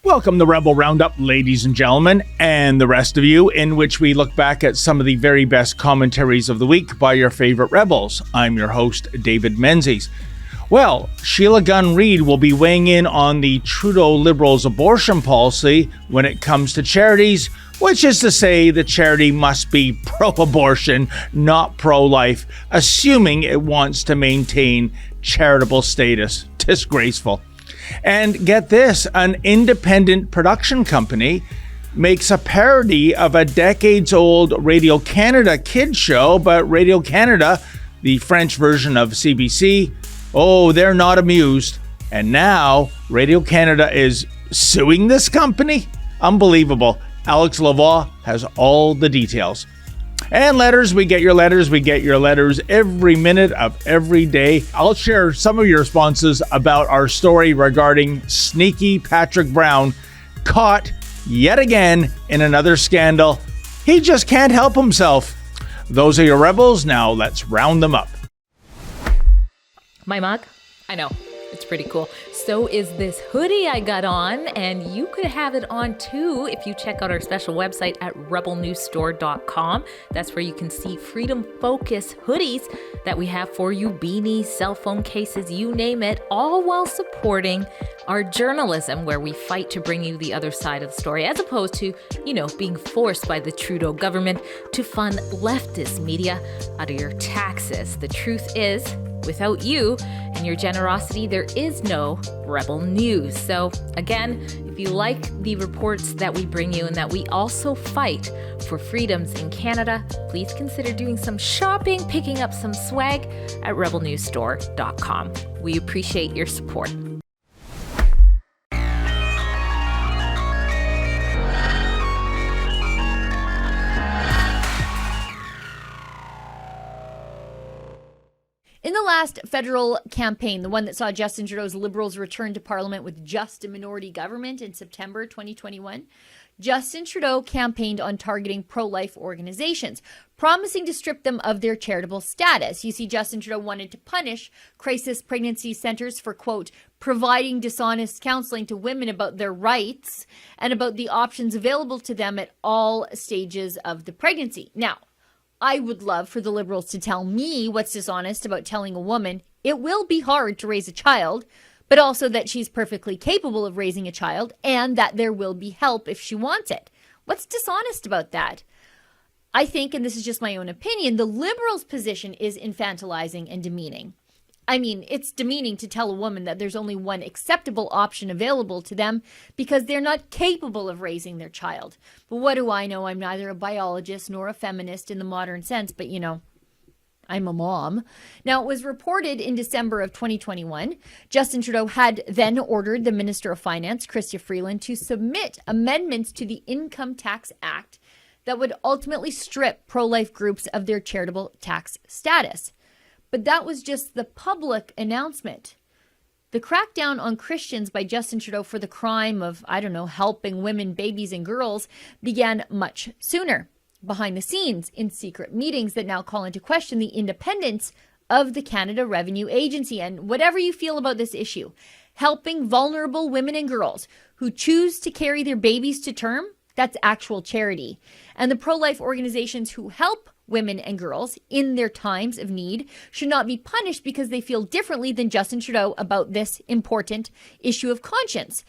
Welcome to Rebel Roundup, ladies and gentlemen, and the rest of you, in which we look back at some of the very best commentaries of the week by your favorite rebels. I'm your host, David Menzies. Well, Sheila Gunn Reid will be weighing in on the Trudeau Liberals' abortion policy when it comes to charities, which is to say the charity must be pro-abortion, not pro-life, assuming it wants to maintain charitable status. Disgraceful. And get this, an independent production company makes a parody of a decades-old Radio Canada kids show, but Radio Canada, the French version of CBC, they're not amused. And now Radio Canada is suing this company? Unbelievable. Alex Lavoie has all the details. And letters, we get your letters every minute of every day. I'll share some of your responses about our story regarding sneaky Patrick Brown, caught yet again in another scandal. He just can't help himself. Those are your rebels. Now let's round them up. My mug? I know. It's pretty cool. So is this hoodie I got on, and you could have it on too if you check out our special website at rebelnewsstore.com. That's where you can see Freedom Focus hoodies that we have for you, beanies, cell phone cases, you name it, all while supporting our journalism, where we fight to bring you the other side of the story, as opposed to, being forced by the Trudeau government to fund leftist media out of your taxes. The truth is, without you and your generosity, there is no Rebel News. So again, if you like the reports that we bring you and that we also fight for freedoms in Canada, please consider doing some shopping, picking up some swag at rebelnewsstore.com. We appreciate your support. In the last federal campaign, the one that saw Justin Trudeau's Liberals return to Parliament with just a minority government in September 2021, Justin Trudeau campaigned on targeting pro-life organizations, promising to strip them of their charitable status. You see, Justin Trudeau wanted to punish crisis pregnancy centers for, quote, providing dishonest counseling to women about their rights and about the options available to them at all stages of the pregnancy. Now, I would love for the Liberals to tell me what's dishonest about telling a woman it will be hard to raise a child, but also that she's perfectly capable of raising a child and that there will be help if she wants it. What's dishonest about that? I think, and this is just my own opinion, the Liberals' position is infantilizing and demeaning. I mean, it's demeaning to tell a woman that there's only one acceptable option available to them because they're not capable of raising their child. But what do I know? I'm neither a biologist nor a feminist in the modern sense, but I'm a mom. Now, it was reported in December of 2021, Justin Trudeau had then ordered the Minister of Finance, Chrystia Freeland, to submit amendments to the Income Tax Act that would ultimately strip pro-life groups of their charitable tax status. But that was just the public announcement. The crackdown on Christians by Justin Trudeau for the crime of, helping women, babies, and girls began much sooner, behind the scenes, in secret meetings that now call into question the independence of the Canada Revenue Agency. And whatever you feel about this issue, helping vulnerable women and girls who choose to carry their babies to term, that's actual charity. And the pro-life organizations who help women and girls in their times of need should not be punished because they feel differently than Justin Trudeau about this important issue of conscience.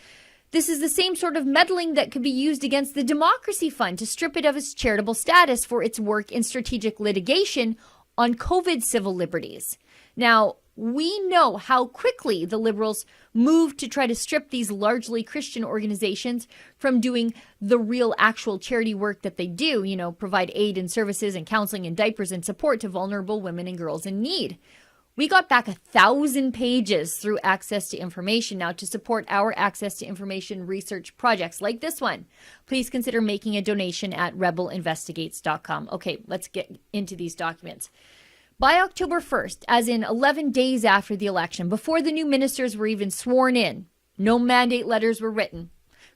This is the same sort of meddling that could be used against the Democracy Fund to strip it of its charitable status for its work in strategic litigation on COVID civil liberties. Now, we know how quickly the Liberals moved to try to strip these largely Christian organizations from doing the real actual charity work that they do, provide aid and services and counseling and diapers and support to vulnerable women and girls in need. We got back 1,000 pages through Access to Information now to support our Access to Information research projects like this one. Please consider making a donation at rebelinvestigates.com. Okay, let's get into these documents. By October 1st, as in 11 days after the election, before the new ministers were even sworn in, no mandate letters were written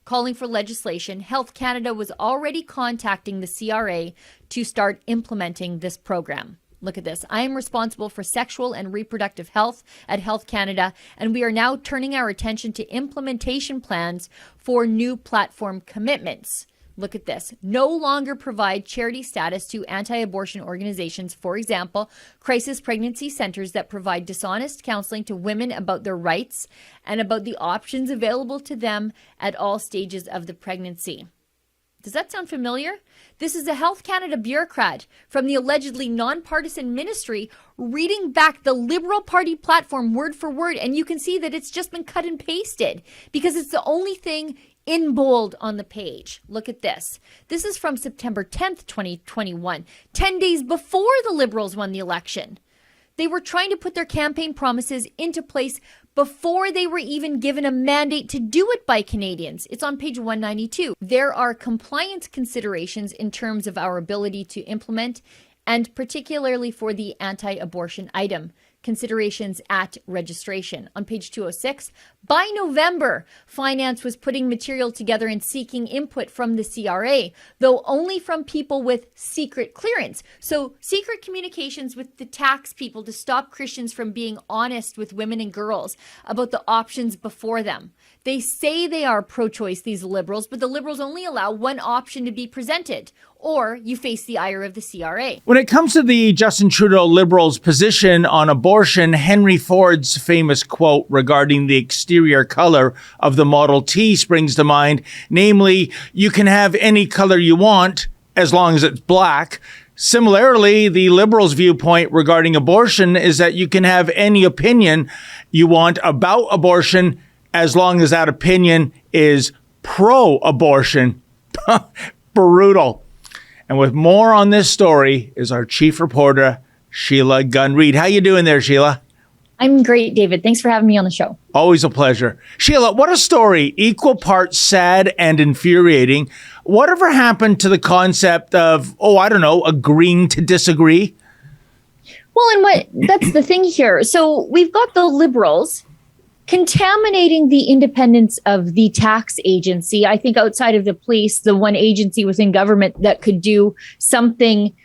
calling for legislation. Health Canada was already contacting the CRA to start implementing this program. Look at this. I am responsible for sexual and reproductive health at Health Canada, and we are now turning our attention to implementation plans for new platform commitments. Look at this. No longer provide charity status to anti-abortion organizations, for example, crisis pregnancy centers that provide dishonest counseling to women about their rights and about the options available to them at all stages of the pregnancy. Does that sound familiar? This is a Health Canada bureaucrat from the allegedly nonpartisan ministry reading back the Liberal Party platform word for word, and you can see that it's just been cut and pasted because it's the only thing in bold on the page. Look at this. This is from September 10th, 2021, 10 days before the Liberals won the election. They were trying to put their campaign promises into place before they were even given a mandate to do it by Canadians. It's on page 192. There are compliance considerations in terms of our ability to implement, and particularly for the anti-abortion item. Considerations at registration. On page 206, by November, Finance was putting material together and seeking input from the CRA, though only from people with secret clearance. So secret communications with the tax people to stop Christians from being honest with women and girls about the options before them. They say they are pro-choice, these Liberals, but the Liberals only allow one option to be presented, or you face the ire of the CRA. When it comes to the Justin Trudeau Liberals' position on abortion, Henry Ford's famous quote regarding the exterior color of the Model T springs to mind, namely, you can have any color you want as long as it's black. Similarly, the Liberals' viewpoint regarding abortion is that you can have any opinion you want about abortion as long as that opinion is pro-abortion. Brutal. And with more on this story is our chief reporter, Sheila Gunn-Reid. How you doing there, Sheila? I'm great, David. Thanks for having me on the show. Always a pleasure. Sheila, what a story. Equal parts sad and infuriating. Whatever happened to the concept of, agreeing to disagree? Well, and that's the thing here. So we've got the Liberals contaminating the independence of the tax agency. I think outside of the police, the one agency within government that could do something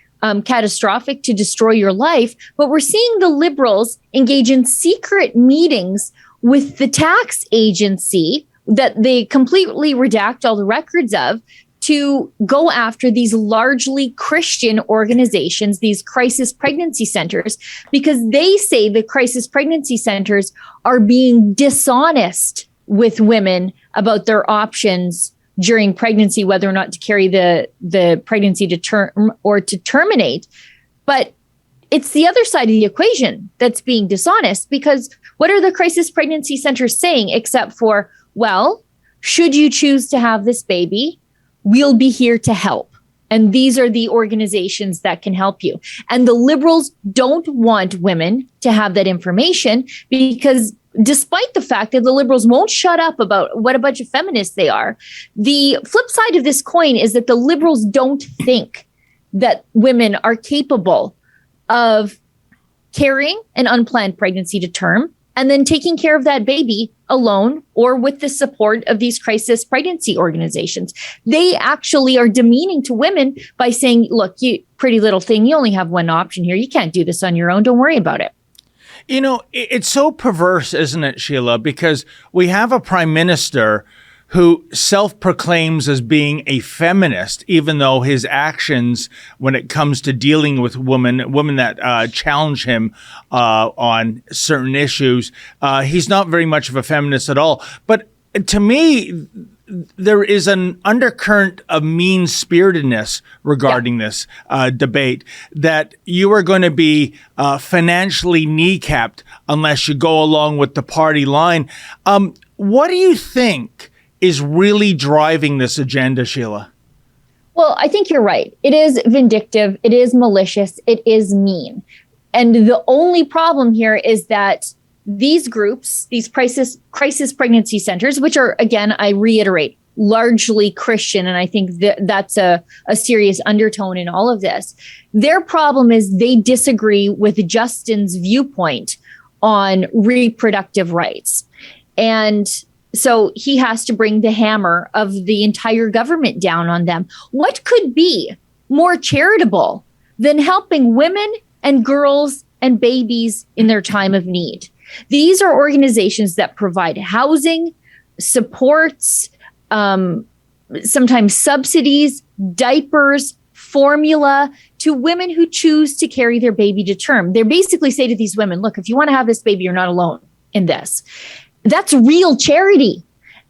catastrophic to destroy your life. But we're seeing the Liberals engage in secret meetings with the tax agency that they completely redact all the records of, to go after these largely Christian organizations, these crisis pregnancy centers, because they say the crisis pregnancy centers are being dishonest with women about their options during pregnancy, whether or not to carry the pregnancy to term or to terminate. But it's the other side of the equation that's being dishonest, because what are the crisis pregnancy centers saying except for, well, should you choose to have this baby, we'll be here to help. And these are the organizations that can help you. And the Liberals don't want women to have that information, because despite the fact that the Liberals won't shut up about what a bunch of feminists they are, the flip side of this coin is that the Liberals don't think that women are capable of carrying an unplanned pregnancy to term and then taking care of that baby alone or with the support of these crisis pregnancy organizations. They actually are demeaning to women by saying, look, you pretty little thing, you only have one option here. You can't do this on your own. Don't worry about it. You know, it's so perverse, isn't it, Sheila? Because we have a prime minister who self-proclaims as being a feminist, even though his actions when it comes to dealing with women that challenge him on certain issues, he's not very much of a feminist at all. But to me, there is an undercurrent of mean-spiritedness regarding this debate, that you are going to be financially kneecapped unless you go along with the party line. What do you think is really driving this agenda, Sheila? Well, I think you're right. It is vindictive. It is malicious. It is mean. And the only problem here is that these groups, these crisis pregnancy centers, which are, again, I reiterate, largely Christian, and I think that's a serious undertone in all of this. Their problem is they disagree with Justin's viewpoint on reproductive rights. And so he has to bring the hammer of the entire government down on them. What could be more charitable than helping women and girls and babies in their time of need. These are organizations that provide housing, supports, sometimes subsidies, diapers, formula to women who choose to carry their baby to term. They basically say to these women, look, if you want to have this baby, you're not alone in this. That's real charity.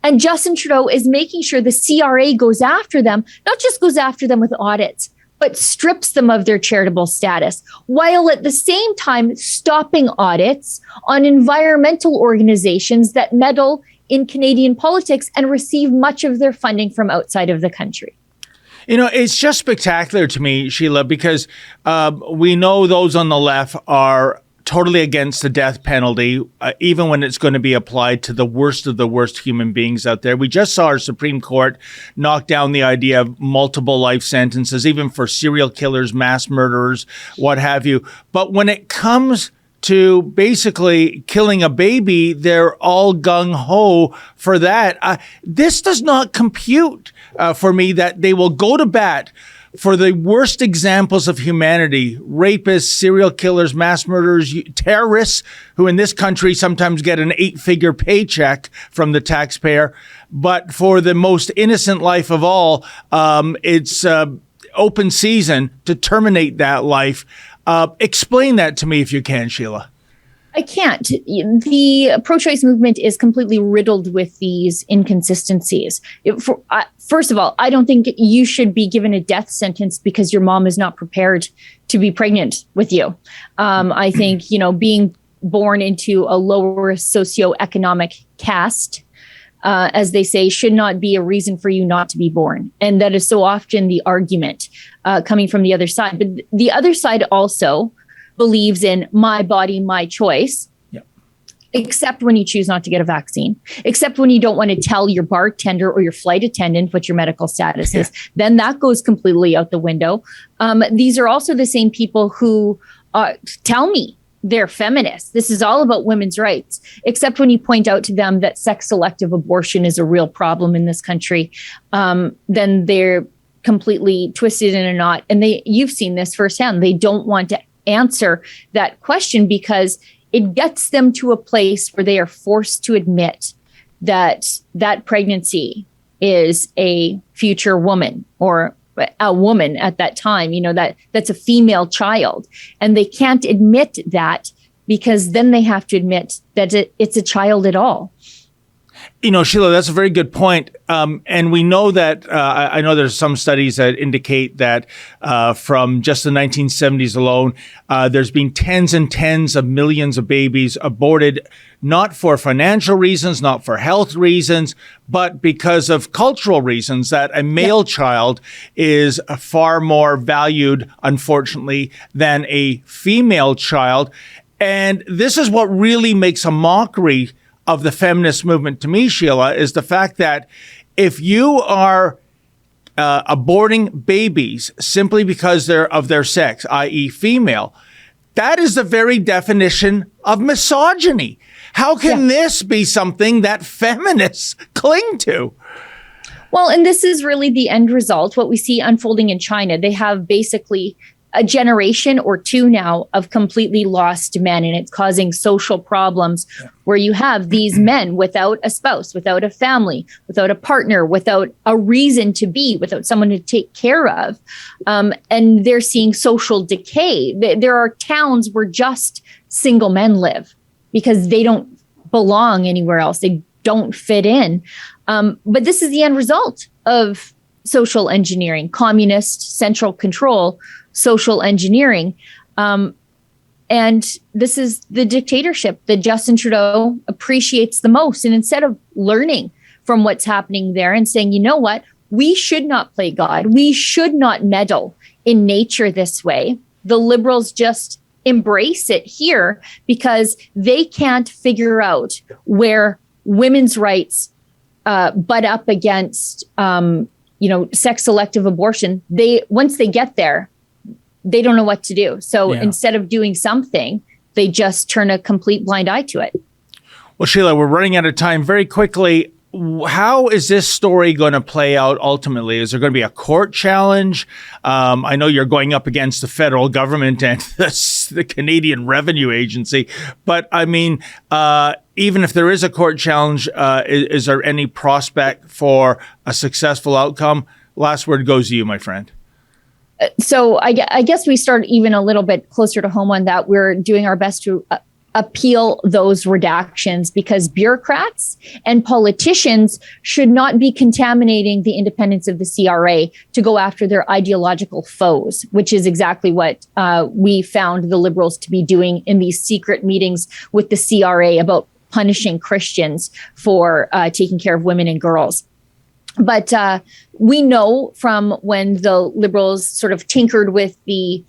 And Justin Trudeau is making sure the CRA goes after them, not just goes after them with audits, but strips them of their charitable status, while at the same time stopping audits on environmental organizations that meddle in Canadian politics and receive much of their funding from outside of the country. You know, it's just spectacular to me, Sheila, because we know those on the left are totally against the death penalty, even when it's going to be applied to the worst of the worst human beings out there. We just saw our Supreme Court knock down the idea of multiple life sentences, even for serial killers, mass murderers, what have you. But when it comes to basically killing a baby, they're all gung-ho for that. This does not compute for me that they will go to bat for the worst examples of humanity: rapists, serial killers, mass murderers, terrorists, who in this country sometimes get an 8-figure paycheck from the taxpayer. But for the most innocent life of all, it's open season to terminate that life. Explain that to me if you can, Sheila. I can't. The pro-choice movement is completely riddled with these inconsistencies. First of all, I don't think you should be given a death sentence because your mom is not prepared to be pregnant with you. I think, being born into a lower socioeconomic caste, as they say, should not be a reason for you not to be born. And that is so often the argument coming from the other side. But the other side also believes in my body, my choice, except when you choose not to get a vaccine, except when you don't want to tell your bartender or your flight attendant what your medical status is. Then that goes completely out the window. These are also the same people who tell me they're feminists. This is all about women's rights, except when you point out to them that sex-selective abortion is a real problem in this country. Then they're completely twisted in a knot. And you've seen this firsthand. They don't want to answer that question because it gets them to a place where they are forced to admit that that pregnancy is a future woman or a woman at that time, that's a female child. And they can't admit that because then they have to admit that it's a child at all. Sheila, that's a very good point. And we know that, I know there's some studies that indicate that from just the 1970s alone, there's been tens and tens of millions of babies aborted, not for financial reasons, not for health reasons, but because of cultural reasons, that a male child is far more valued, unfortunately, than a female child. And this is what really makes a mockery of the feminist movement to me, Sheila, is the fact that if you are aborting babies simply because they're of their sex, i.e. female, that is the very definition of misogyny. How can this be something that feminists cling to? Well, and this is really the end result, what we see unfolding in China. They have basically a generation or two now of completely lost men, and it's causing social problems where you have these men without a spouse, without a family, without a partner, without a reason to be, without someone to take care of. And they're seeing social decay. There are towns where just single men live because they don't belong anywhere else. They don't fit in. But this is the end result of social engineering, communist central control, social engineering. And this is the dictatorship that Justin Trudeau appreciates the most. And instead of learning from what's happening there and saying, you know what, we should not play God, we should not meddle in nature this way, the Liberals just embrace it here because they can't figure out where women's rights butt up against, sex selective abortion. Once they get there, they don't know what to do. So instead of doing something, they just turn a complete blind eye to it. Well, Sheila, we're running out of time very quickly. how is this story going to play out ultimately? Is there going to be a court challenge? I know you're going up against the federal government and the Canadian Revenue Agency, but I mean, even if there is a court challenge, is there any prospect for a successful outcome? Last word goes to you, my friend. So I guess we start even a little bit closer to home on that. We're doing our best to appeal those redactions because bureaucrats and politicians should not be contaminating the independence of the CRA to go after their ideological foes, which is exactly what we found the Liberals to be doing in these secret meetings with the CRA about punishing Christians for taking care of women and girls. But we know from when the Liberals sort of tinkered with the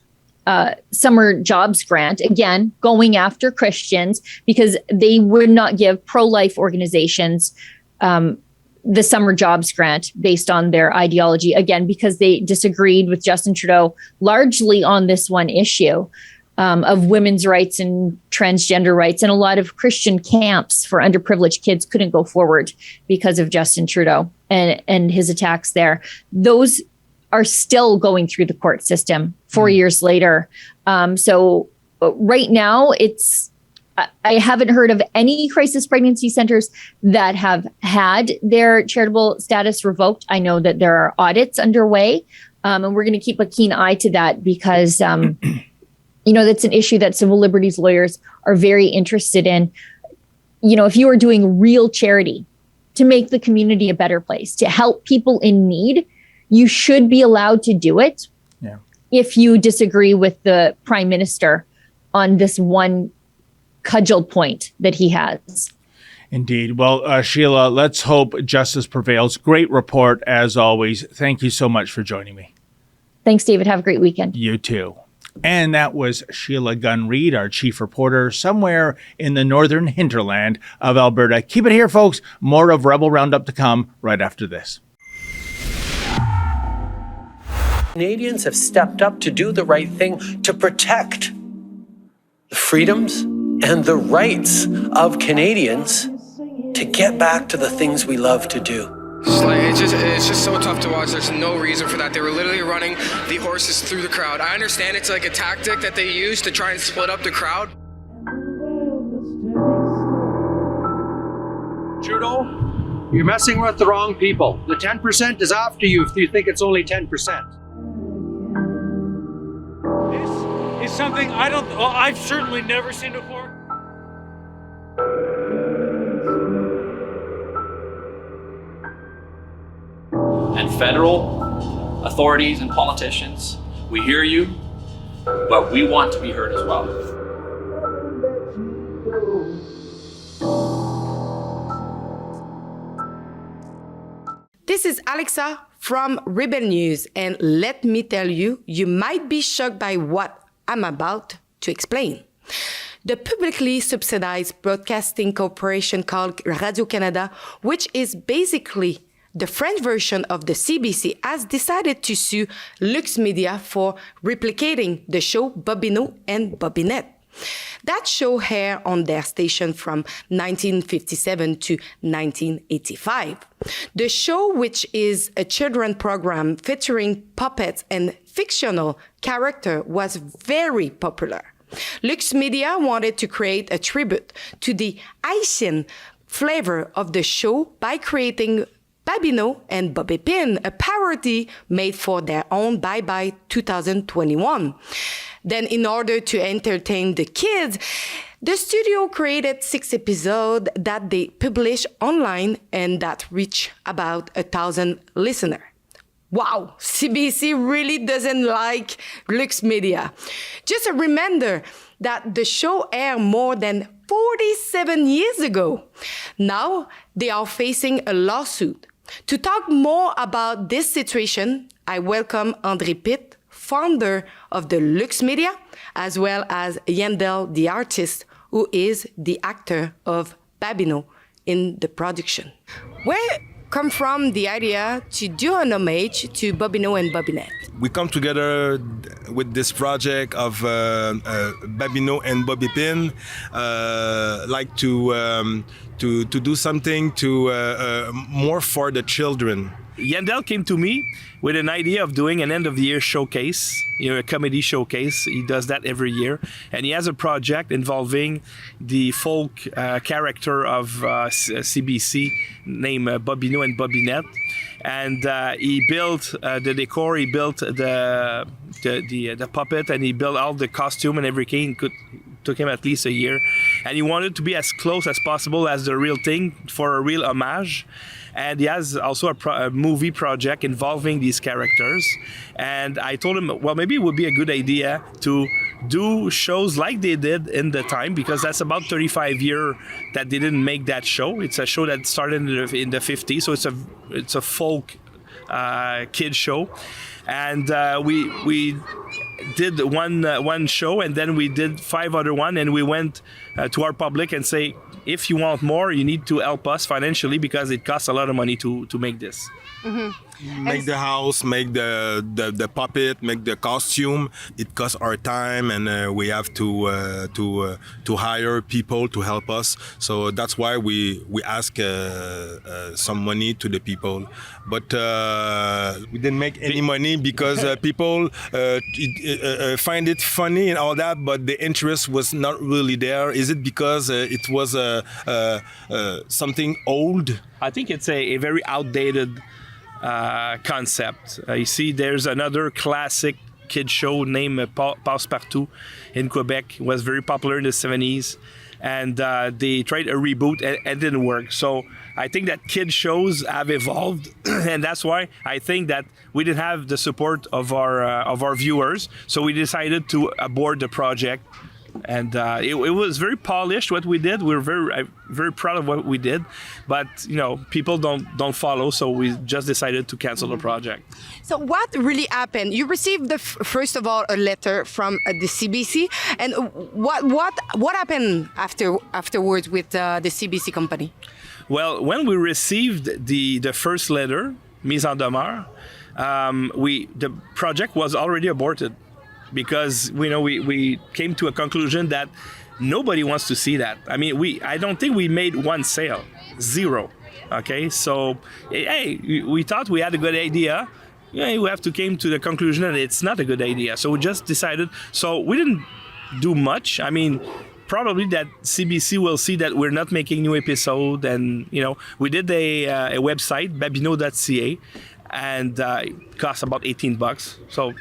summer jobs grant, again, going after Christians because they would not give pro-life organizations the summer jobs grant based on their ideology, again, because they disagreed with Justin Trudeau largely on this one issue of women's rights and transgender rights. And a lot of Christian camps for underprivileged kids couldn't go forward because of Justin Trudeau and his attacks there. Those are still going through the court system 4 years later. So right now, I haven't heard of any crisis pregnancy centers that have had their charitable status revoked. I know that there are audits underway, and we're going to keep a keen eye to that because, that's an issue that civil liberties lawyers are very interested in. If you are doing real charity to make the community a better place, to help people in need, you should be allowed to do it. Yeah. If you disagree with the prime minister on this one cudgel point that he has. Indeed. Well, Sheila, let's hope justice prevails. Great report, as always. Thank you so much for joining me. Thanks, David. Have a great weekend. You too. And that was Sheila Gunn-Reid, our chief reporter, somewhere in the northern hinterland of Alberta. Keep it here, folks. More of Rebel Roundup to come right after this. Canadians have stepped up to do the right thing to protect the freedoms and the rights of Canadians to get back to the things we love to do. It's just so tough to watch. There's no reason for that. They were literally running the horses through the crowd. I understand it's like a tactic that they use to try and split up the crowd. Trudeau, you're messing with the wrong people. The 10% is after you if you think it's only 10%. This is something I've certainly never seen before. And federal authorities and politicians, we hear you, but we want to be heard as well. This is Alexa from Rebel News, and let me tell you, you might be shocked by what I'm about to explain. The publicly subsidized broadcasting corporation called Radio-Canada, which is basically the French version of the CBC, has decided to sue Lux Media for replicating the show Bobino and Bobinette. That show aired on their station from 1957 to 1985. The show, which is a children's program featuring puppets and fictional characters, was very popular. Lux Media wanted to create a tribute to the Haitian flavor of the show by creating Babino and Bobby Pin, a parody made for their own Bye Bye 2021. Then, in order to entertain the kids, the studio created 6 episodes that they published online and that reach about 1,000 listeners. Wow, CBC really doesn't like Lux Media. Just a reminder that the show aired more than 47 years ago. Now, they are facing a lawsuit. To talk more about this situation, I welcome André Pitt, founder of the Lux Media, as well as Yandel, the artist, who is the actor of Babino in the production. come from the idea to do an homage to Bobino and Bobinette? We come together with this project of Babino and Bobby Pin, like to do something to more for the children. Yandel came to me with an idea of doing an end-of-the-year showcase, a comedy showcase. He does that every year. And he has a project involving the folk character of CBC named Bobino and Bobinette. And he built the decor, he built the puppet, and he built all the costume and everything. Took him at least a year. And he wanted to be as close as possible as the real thing for a real homage. And he has also a movie project involving these characters. And I told him, well, maybe it would be a good idea to do shows like they did in the time, because that's about 35 years that they didn't make that show. It's a show that started in the 50s, so it's a folk kid show. And we did one show, and then we did 5 other one, and we went to our public and say, if you want more, you need to help us financially, because it costs a lot of money to make this. Mm-hmm. Make the house, make the puppet, make the costume. It costs our time, and we have to hire people to help us. So that's why we ask some money to the people. But we didn't make any money because people find it funny and all that, but the interest was not really there. Is it because it was something old? I think it's a very outdated concept. You see, there's another classic kid show named Passe-Partout in Quebec. It was very popular in the 70s, and they tried a reboot and it didn't work. So I think that kid shows have evolved, and that's why I think that we didn't have the support of our viewers. So we decided to abort the project. And it was very polished what we did. We're very proud of what we did, but people don't follow, so we just decided to cancel the project. So what really happened? You received first of all a letter from the CBC, and what happened afterwards with the CBC company? Well, when we received the first letter, mise en demeure, the project was already aborted. Because we came to a conclusion that nobody wants to see that. I mean, I don't think we made one sale, 0. Okay, so hey, we thought we had a good idea. We have to came to the conclusion that it's not a good idea. So we just decided. So we didn't do much. I mean, probably that CBC will see that we're not making new episode, and we did a website, babino.ca. And it cost about $18, so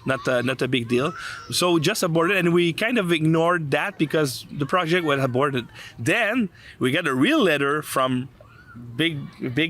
not a big deal. So we just aborted, and we kind of ignored that because the project was aborted. Then we got a real letter from big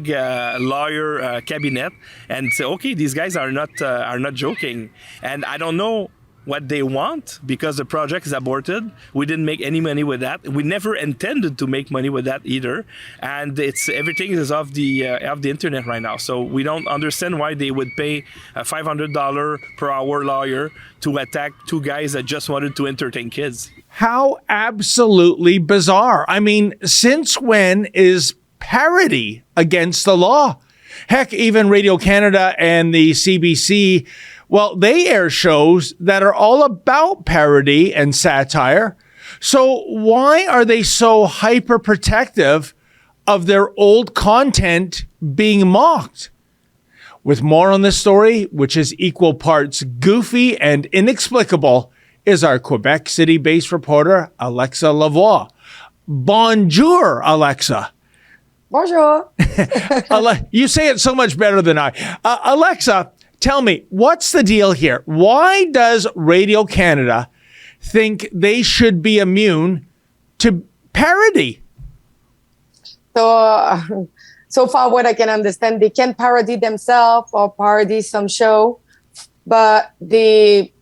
lawyer cabinet, and say, okay, these guys are not joking, and I don't know what they want because the project is aborted. We didn't make any money with that. We never intended to make money with that either. And everything is off the internet right now. So we don't understand why they would pay a $500 per hour lawyer to attack 2 guys that just wanted to entertain kids. How absolutely bizarre. I mean, since when is parody against the law? Heck, even Radio Canada and the CBC, well, they air shows that are all about parody and satire. So why are they so hyper protective of their old content being mocked? With more on this story, which is equal parts goofy and inexplicable, is our Quebec City-based reporter, Alexa Lavoie. Bonjour, Alexa. Bonjour. You say it so much better than I. Alexa, tell me, what's the deal here? Why does Radio Canada think they should be immune to parody? So far what I can understand, they can parody themselves or parody some show, but they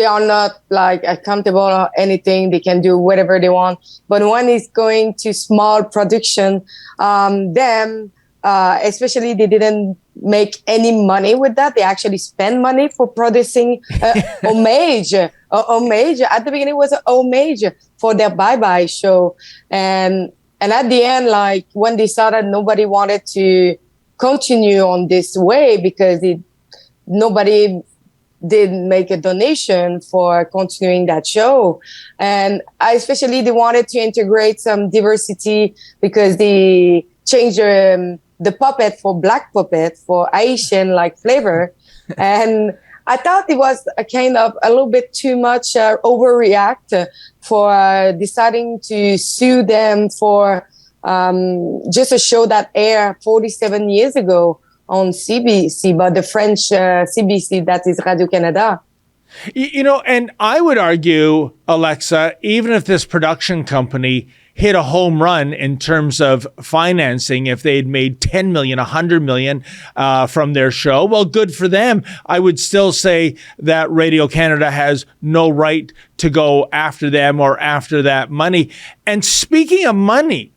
are not like accountable or anything. They can do whatever they want. But when it's going to small production, especially they didn't make any money with that. They actually spend money for producing homage. Homage. At the beginning it was an homage for their Bye Bye show. And And at the end, like when they saw that nobody wanted to continue on this way because nobody did make a donation for continuing that show. And especially they wanted to integrate some diversity because they changed the puppet for black puppet for Haitian like flavor. And I thought it was a kind of a little bit too much overreact for deciding to sue them for just a show that aired 47 years ago on CBC, but the French CBC, that is Radio-Canada. You know, and I would argue, Alexa, even if this production company hit a home run in terms of financing, if they'd made 10 million, 100 million from their show, well, good for them. I would still say that Radio-Canada has no right to go after them or after that money. And speaking of money,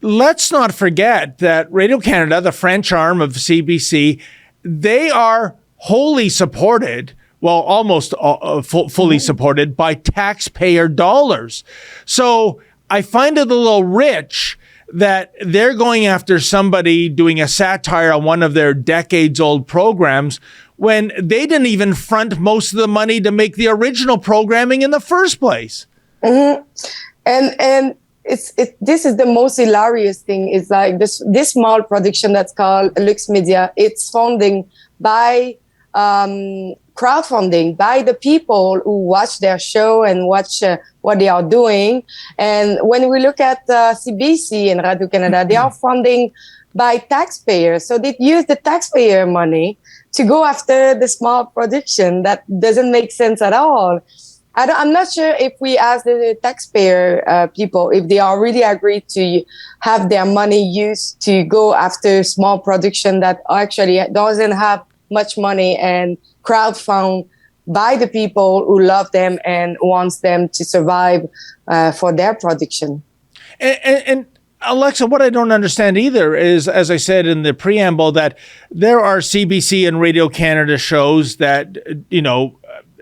let's not forget that Radio-Canada, the French arm of CBC, they are wholly supported, well, almost fully supported by taxpayer dollars. So I find it a little rich that they're going after somebody doing a satire on one of their decades-old programs when they didn't even front most of the money to make the original programming in the first place. Mm-hmm. And this is the most hilarious thing is like this small production that's called Lux Media. It's funding by crowdfunding by the people who watch their show and watch what they are doing. And when we look at CBC and Radio-Canada, they are funding by taxpayers. So they use the taxpayer money to go after the small production. That doesn't make sense at all. I'm not sure if we ask the taxpayer people if they are really agreed to have their money used to go after small production that actually doesn't have much money and crowdfund by the people who love them and wants them to survive for their production. And Alexa, what I don't understand either is, as I said in the preamble, that there are CBC and Radio-Canada shows that, you know,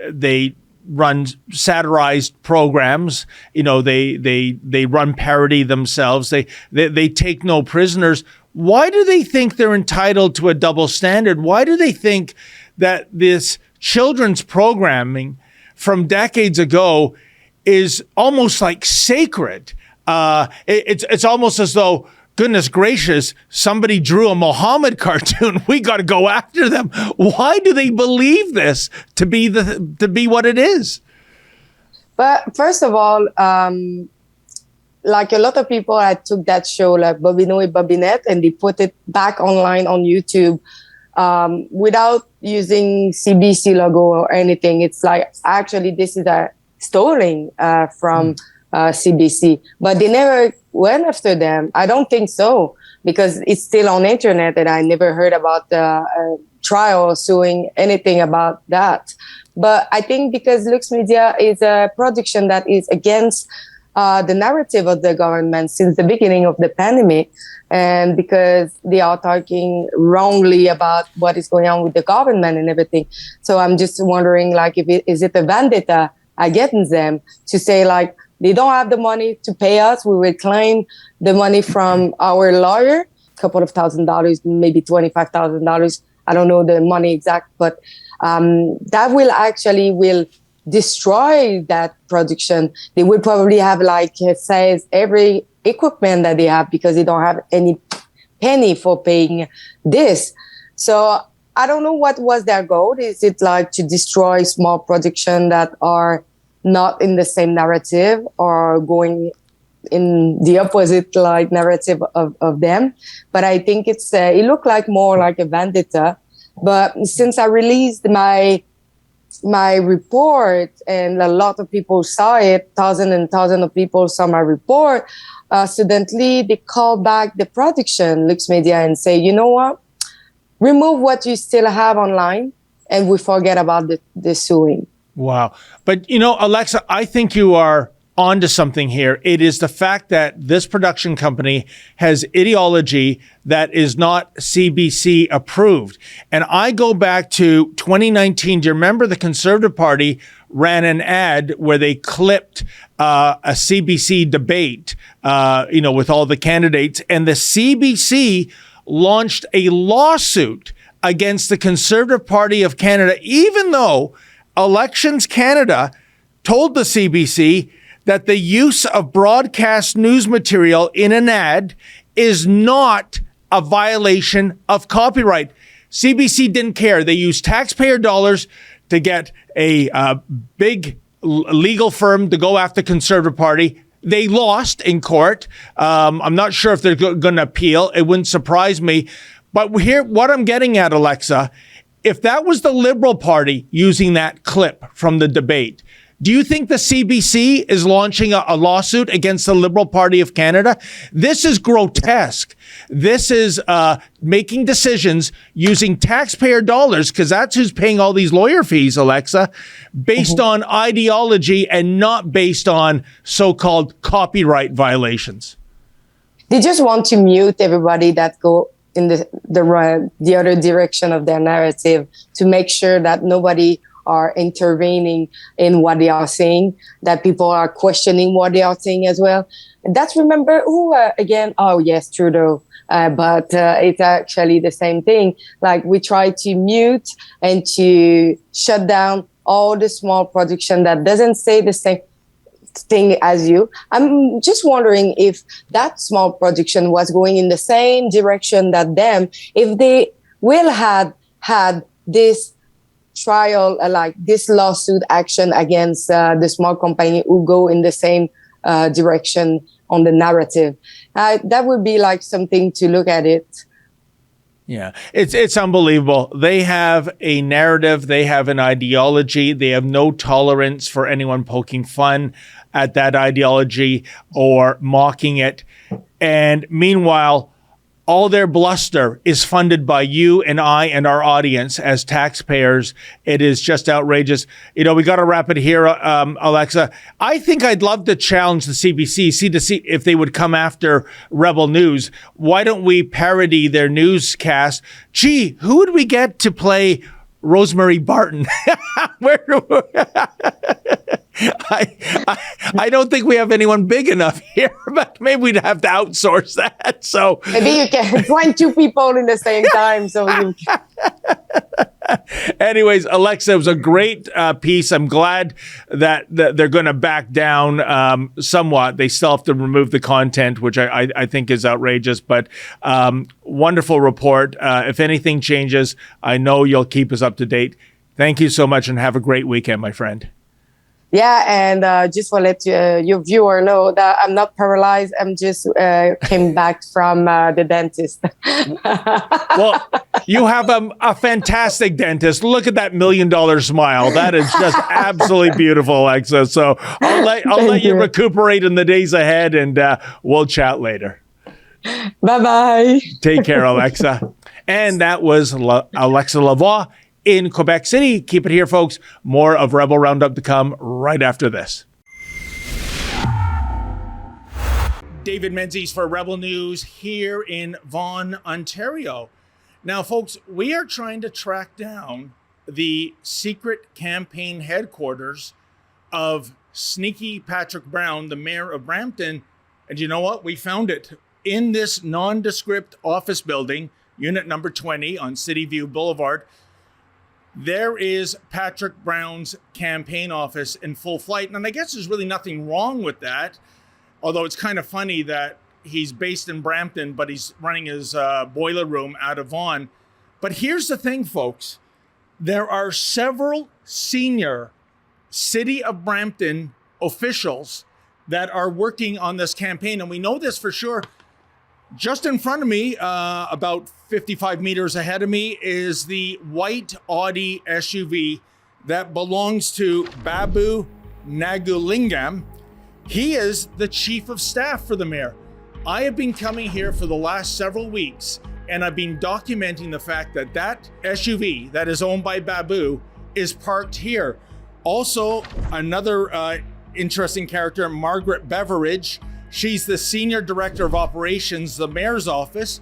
they run satirized programs. You know, they run parody themselves. They take no prisoners. Why do they think they're entitled to a double standard? Why do they think that this children's programming from decades ago is almost like sacred? It's almost as though, goodness gracious, somebody drew a Mohammed cartoon. We got to go after them. Why do they believe this to be what it is? But first of all, like a lot of people, I took that show like Bobino and Bobinette and they put it back online on YouTube without using CBC logo or anything. It's like, actually, this is a stolen from CBC, but they never went after them. I don't think so, because it's still on the internet and I never heard about the trial or suing anything about that. But I think because Lux Media is a production that is against the narrative of the government since the beginning of the pandemic, and because they are talking wrongly about what is going on with the government and everything. So I'm just wondering, like, is it a vendetta against them to say, like, they don't have the money to pay us, we will claim the money from our lawyer, a couple of $1,000s, maybe $25,000. I don't know the money exact, but that will destroy that production. They will probably have, like it says, every equipment that they have because they don't have any penny for paying this. So I don't know what was their goal. Is it like to destroy small production that are not in the same narrative or going in the opposite like narrative of them? But I think it looked like more like a vendetta. But since I released my report and a lot of people saw it, thousands and thousands of people saw my report, suddenly they call back the production, Lux Media, and say, you know what? Remove what you still have online and we forget about the suing. Wow. But, you know, Alexa, I think you are onto something here. It is the fact that this production company has ideology that is not CBC approved. And I go back to 2019. Do you remember the Conservative Party ran an ad where they clipped a CBC debate, with all the candidates, and the CBC launched a lawsuit against the Conservative Party of Canada, even though Elections Canada told the CBC that the use of broadcast news material in an ad is not a violation of copyright. CBC didn't care. They used taxpayer dollars to get a big legal firm to go after the Conservative Party. They lost in court. I'm not sure if they're going to appeal. It wouldn't surprise me. But here, what I'm getting at, Alexa, if that was the Liberal Party using that clip from the debate, do you think the CBC is launching a lawsuit against the Liberal Party of Canada? This is grotesque. This is making decisions using taxpayer dollars, because that's who's paying all these lawyer fees, Alexa, based on ideology and not based on so-called copyright violations. They just want to mute everybody that go in the other direction of their narrative to make sure that nobody are intervening in what they are saying, that people are questioning what they are saying as well. And that's, remember who again? Oh yes, Trudeau. But it's actually the same thing. Like, we try to mute and to shut down all the small production that doesn't say the same thing as you. I'm just wondering if that small production was going in the same direction that them, if they will had this trial, like this lawsuit action against the small company who go in the same direction on the narrative. That would be like something to look at it. Yeah, it's unbelievable. They have a narrative. They have an ideology. They have no tolerance for anyone poking fun at that ideology or mocking it. And meanwhile, all their bluster is funded by you and I and our audience as taxpayers. It is just outrageous. We got to wrap it here, Alexa. I think I'd love to challenge the CBC, to see if they would come after Rebel News. Why don't we parody their newscast? Gee, who would we get to play Rosemary Barton? I don't think we have anyone big enough here, but maybe we'd have to outsource that. So maybe you can find two people in the same time. So you Anyways, Alexa, it was a great piece. I'm glad that they're going to back down somewhat. They still have to remove the content, which I think is outrageous, but wonderful report. If anything changes, I know you'll keep us up to date. Thank you so much and have a great weekend, my friend. Yeah, and just to let your viewer know that I'm not paralyzed. I'm just came back from the dentist. Well, you have a fantastic dentist. Look at that $1 million smile. That is just absolutely beautiful, Alexa. So I'll let you recuperate in the days ahead, and we'll chat later. Bye-bye. Take care, Alexa. And that was Alexa Lavoie in Quebec City. Keep it here, folks. More of Rebel Roundup to come right after this. David Menzies for Rebel News here in Vaughan, Ontario. Now, folks, we are trying to track down the secret campaign headquarters of sneaky Patrick Brown, the mayor of Brampton. And you know what? We found it in this nondescript office building, unit number 20 on City View Boulevard. There is Patrick Brown's campaign office in full flight. And I guess there's really nothing wrong with that. Although it's kind of funny that he's based in Brampton, but he's running his boiler room out of Vaughan. But here's the thing, folks. There are several senior City of Brampton officials that are working on this campaign. And we know this for sure. Just in front of me, about 55 meters ahead of me, is the white Audi SUV that belongs to Babu Nagulingam. He is the chief of staff for the mayor. I have been coming here for the last several weeks, and I've been documenting the fact that that SUV that is owned by Babu is parked here. Also, another interesting character, Margaret Beveridge. She's the senior director of operations, the mayor's office.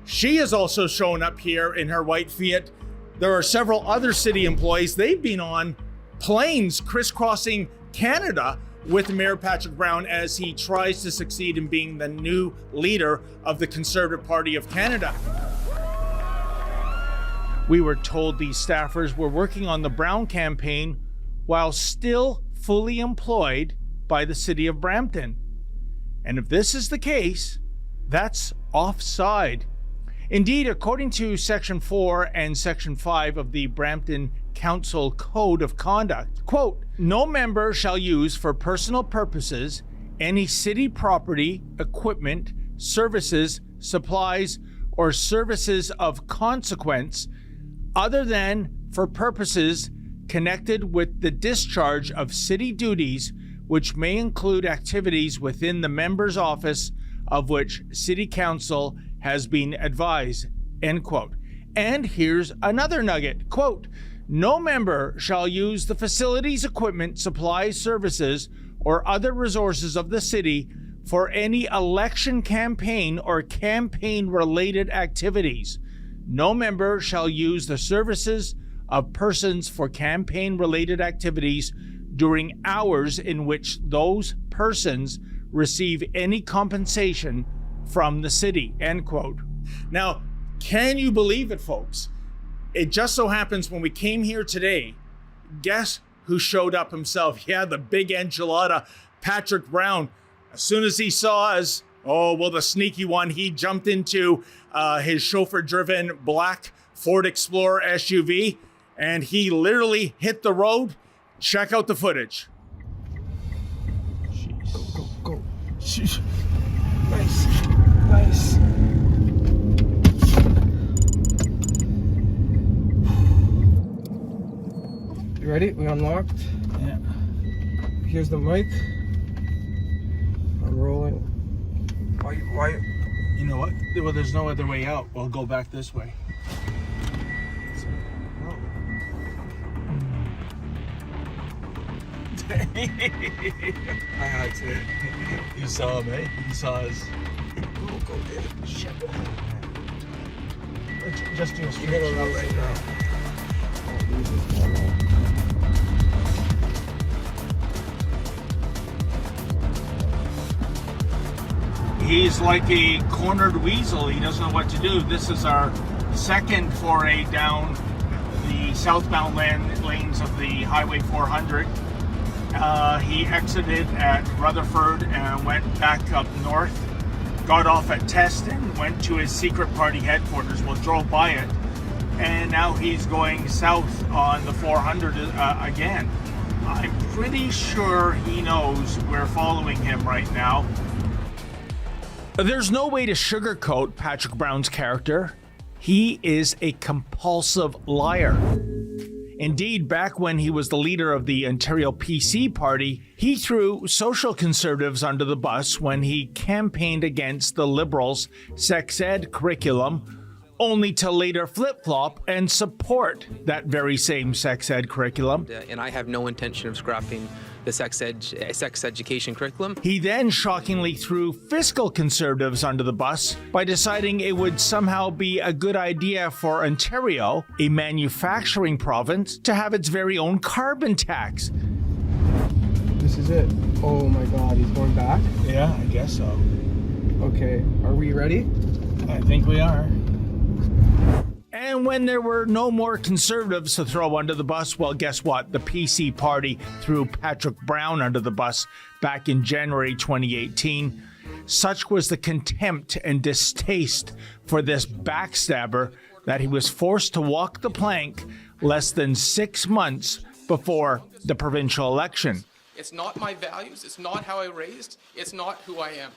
She is also shown up here in her white Fiat. There are several other city employees. They've been on planes crisscrossing Canada with Mayor Patrick Brown as he tries to succeed in being the new leader of the Conservative Party of Canada. We were told these staffers were working on the Brown campaign while still fully employed by the city of Brampton. And if this is the case, that's offside. Indeed, according to Section 4 and Section 5 of the Brampton Council Code of Conduct, quote, no member shall use for personal purposes any city property, equipment, services, supplies, or services of consequence other than for purposes connected with the discharge of city duties, which may include activities within the member's office of which City Council has been advised, end quote. And here's another nugget, quote, no member shall use the facilities, equipment, supplies, services, or other resources of the city for any election campaign or campaign-related activities. No member shall use the services of persons for campaign-related activities during hours in which those persons receive any compensation from the city, end quote. Now, can you believe it, folks? It just so happens when we came here today, guess who showed up himself? Yeah, the big enchilada, Patrick Brown. As soon as he saw us, the sneaky one, he jumped into his chauffeur-driven black Ford Explorer SUV, and he literally hit the road. Check out the footage. Jeez. Go. Jeez. Nice. You ready? We unlocked? Yeah. Here's the mic. I'm rolling. Why? You know what? Well, there's no other way out. We'll go back this way. I had to. You saw him, eh? You saw us. Go, David. Shit. Just do a straight You're gonna run right now. He's like a cornered weasel. He doesn't know what to do. This is our second foray down the southbound lanes of the Highway 400. He exited at Rutherford and went back up north, got off at Teston, went to his secret party headquarters, drove by it, and now he's going south on the 400 again. I'm pretty sure he knows we're following him right now. There's no way to sugarcoat Patrick Brown's character. He is a compulsive liar. Indeed, back when he was the leader of the Ontario PC party, he threw social conservatives under the bus when he campaigned against the Liberals' sex ed curriculum, only to later flip-flop and support that very same sex ed curriculum. And I have no intention of scrapping the sex education curriculum. He then shockingly threw fiscal conservatives under the bus by deciding it would somehow be a good idea for Ontario, a manufacturing province, to have its very own carbon tax. This is it. Oh my God, he's going back? Yeah, I guess so. Okay, are we ready? I think we are. And when there were no more conservatives to throw under the bus, well, guess what? The PC party threw Patrick Brown under the bus back in January 2018. Such was the contempt and distaste for this backstabber that he was forced to walk the plank less than 6 months before the provincial election. It's not my values. It's not how I raised. It's not who I am.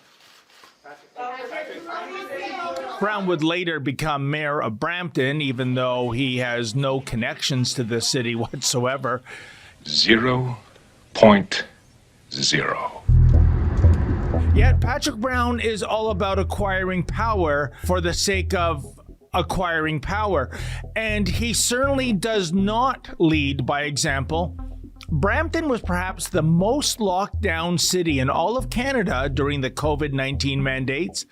Brown would later become mayor of Brampton, even though he has no connections to the city whatsoever. 0.0. Yet Patrick Brown is all about acquiring power for the sake of acquiring power. And he certainly does not lead by example. Brampton was perhaps the most locked down city in all of Canada during the COVID-19 mandates,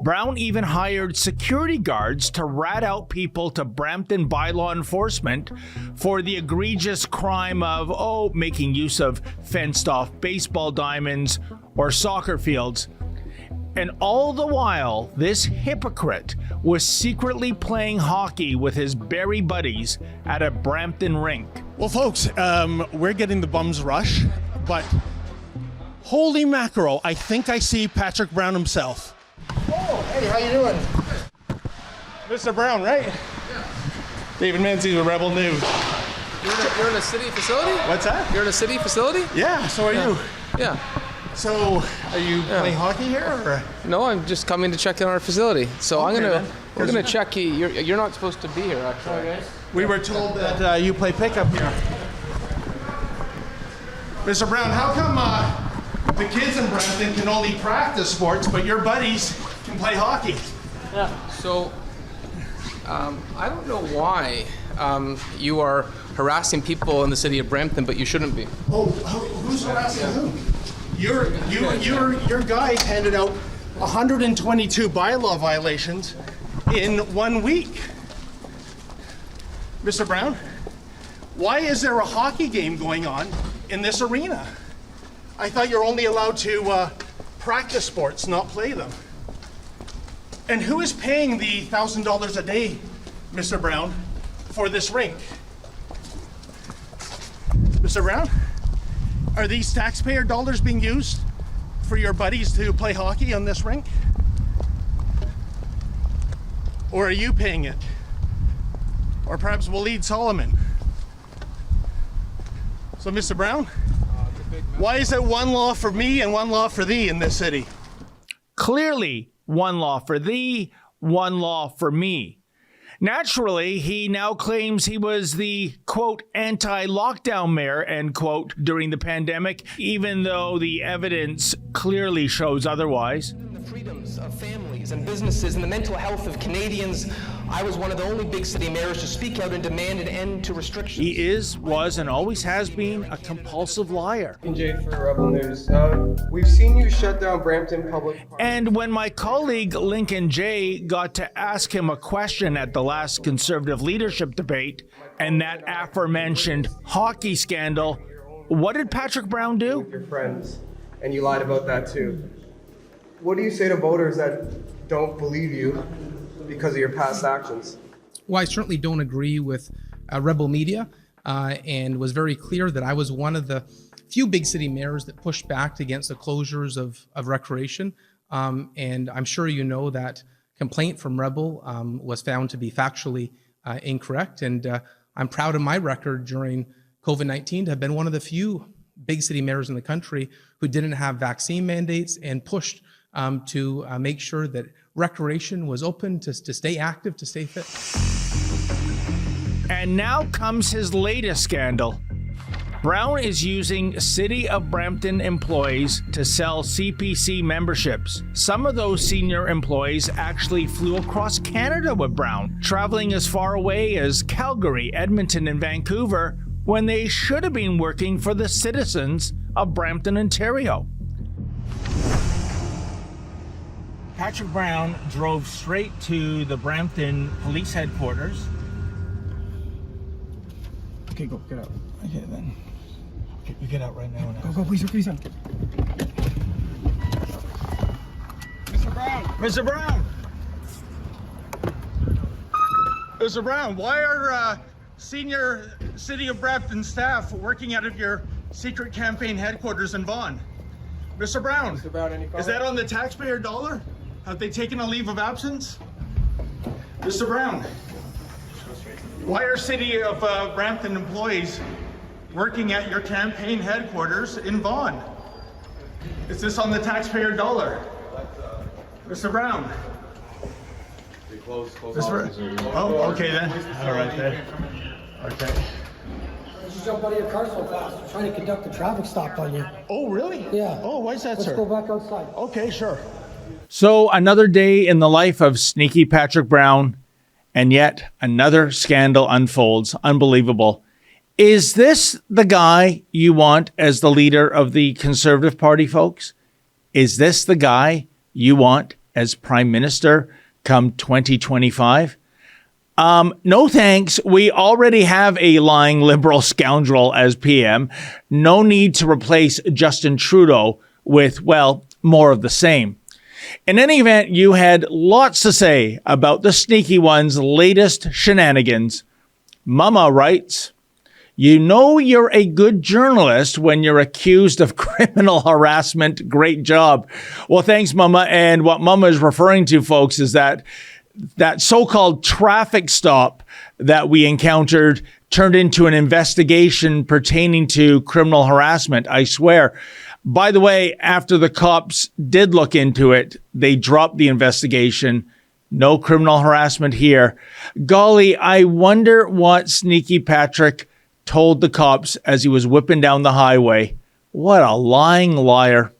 Brown even hired security guards to rat out people to Brampton bylaw enforcement for the egregious crime of, making use of fenced-off baseball diamonds or soccer fields. And all the while, this hypocrite was secretly playing hockey with his Barrie buddies at a Brampton rink. Well, folks, we're getting the bums rush, but holy mackerel, I think I see Patrick Brown himself. Oh, hey, how you doing? Mr. Brown, right? Yeah. David Menzies with Rebel News. You're in a city facility? What's that? You're in a city facility? Yeah, so are you. Yeah. So, are you playing hockey here? Or? No, I'm just coming to check in our facility. So we're gonna check you. You're not supposed to be here, actually. We were told that you play pickup here. Mr. Brown, how come the kids in Brampton can only practice sports, but your buddies can play hockey? Yeah. So, I don't know why you are harassing people in the city of Brampton, but you shouldn't be. Oh, who's harassing who? Your guy handed out 122 bylaw violations in 1 week. Mr. Brown, why is there a hockey game going on in this arena? I thought you're only allowed to practice sports, not play them. And who is paying the $1,000 a day, Mr. Brown, for this rink? Mr. Brown? Are these taxpayer dollars being used for your buddies to play hockey on this rink? Or are you paying it? Or perhaps Waleed Solomon? So, Mr. Brown, why is it one law for me and one law for thee in this city? Clearly, one law for thee, one law for me. Naturally, he now claims he was the, quote, anti-lockdown mayor, end quote, during the pandemic, even though the evidence clearly shows otherwise. The freedoms of families and businesses and the mental health of Canadians, I was one of the only big city mayors to speak out and demand an end to restrictions. He is, was, and always has been a compulsive liar. Jay for Rebel News. We've seen you shut down Brampton Public Park. And when my colleague Lincoln Jay got to ask him a question at the last Conservative leadership debate and that aforementioned hockey scandal, what did Patrick Brown do? With your friends, and you lied about that too. What do you say to voters that don't believe you because of your past actions? Well, I certainly don't agree with Rebel Media and was very clear that I was one of the few big city mayors that pushed back against the closures of recreation. And I'm sure you know that complaint from Rebel was found to be factually incorrect. And I'm proud of my record during COVID-19 to have been one of the few big city mayors in the country who didn't have vaccine mandates and pushed to make sure that recreation was open to stay active, to stay fit. And now comes his latest scandal. Brown is using City of Brampton employees to sell CPC memberships. Some of those senior employees actually flew across Canada with Brown, traveling as far away as Calgary, Edmonton, and Vancouver, when they should have been working for the citizens of Brampton, Ontario. Patrick Brown drove straight to the Brampton Police Headquarters. Okay, go, get out. Okay, then. Okay, you get out right now. Go, please. Mr. Brown! Mr. Brown! Mr. Brown, why are senior City of Brampton staff working out of your secret campaign headquarters in Vaughan? Mr. Brown, is that on the taxpayer dollar? Have they taken a leave of absence? Mr. Brown, why are City of Brampton employees working at your campaign headquarters in Vaughan? Is this on the taxpayer dollar? Mr. Brown? Oh, okay then. All right then. Okay. You jump out of your car so fast. You're trying to conduct a traffic stop on you. Oh, really? Yeah. Oh, why is that, sir? Let's go back outside. Okay, sure. So another day in the life of sneaky Patrick Brown, and yet another scandal unfolds. Unbelievable. Is this the guy you want as the leader of the Conservative Party, folks? Is this the guy you want as Prime Minister come 2025? No thanks. We already have a lying Liberal scoundrel as PM. No need to replace Justin Trudeau with, well, more of the same. In any event, you had lots to say about the sneaky one's latest shenanigans. Mama writes, "You know you're a good journalist when you're accused of criminal harassment. Great job." Well, thanks, Mama. And what Mama is referring to, folks, is that so-called traffic stop that we encountered turned into an investigation pertaining to criminal harassment, I swear. By the way, after the cops did look into it, they dropped the investigation. No criminal harassment here. Golly, I wonder what Sneaky Patrick told the cops as he was whipping down the highway. What a lying liar.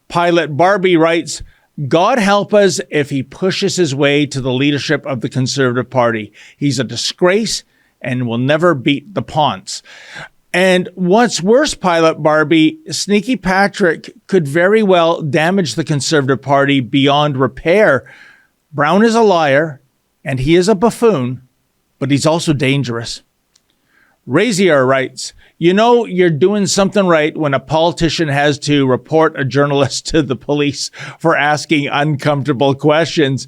Pilot Barbie writes, "God help us if he pushes his way to the leadership of the Conservative Party. He's a disgrace and will never beat the Ponce." And what's worse, Pilot Barbie, Sneaky Patrick could very well damage the Conservative Party beyond repair. Brown is a liar and he is a buffoon, but he's also dangerous. Razier writes, "You know you're doing something right when a politician has to report a journalist to the police for asking uncomfortable questions."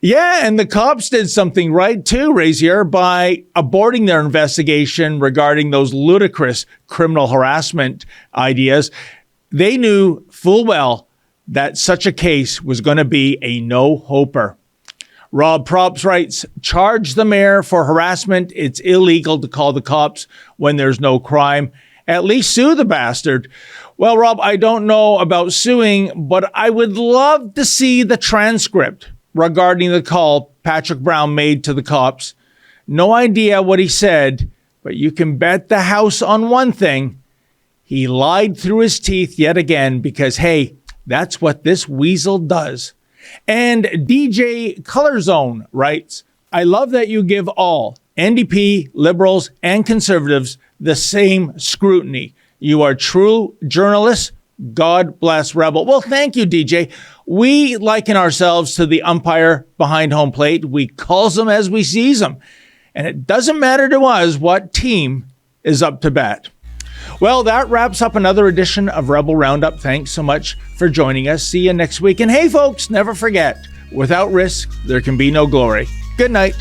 Yeah, and the cops did something right too, Razier, by aborting their investigation regarding those ludicrous criminal harassment ideas. They knew full well that such a case was going to be a no-hoper. Rob Props writes, "Charge the mayor for harassment. It's illegal to call the cops when there's no crime. At least sue the bastard." Well, Rob, I don't know about suing, but I would love to see the transcript regarding the call Patrick Brown made to the cops. No idea what he said, but you can bet the house on one thing. He lied through his teeth yet again because, hey, that's what this weasel does. And DJ Color Zone writes, "I love that you give all NDP, Liberals, and Conservatives the same scrutiny. You are true journalists. God bless Rebel." Well, thank you, DJ. We liken ourselves to the umpire behind home plate. We calls them as we sees them. And it doesn't matter to us what team is up to bat. Well, that wraps up another edition of Rebel Roundup. Thanks so much for joining us. See you next week. And hey, folks, never forget, without risk, there can be no glory. Good night.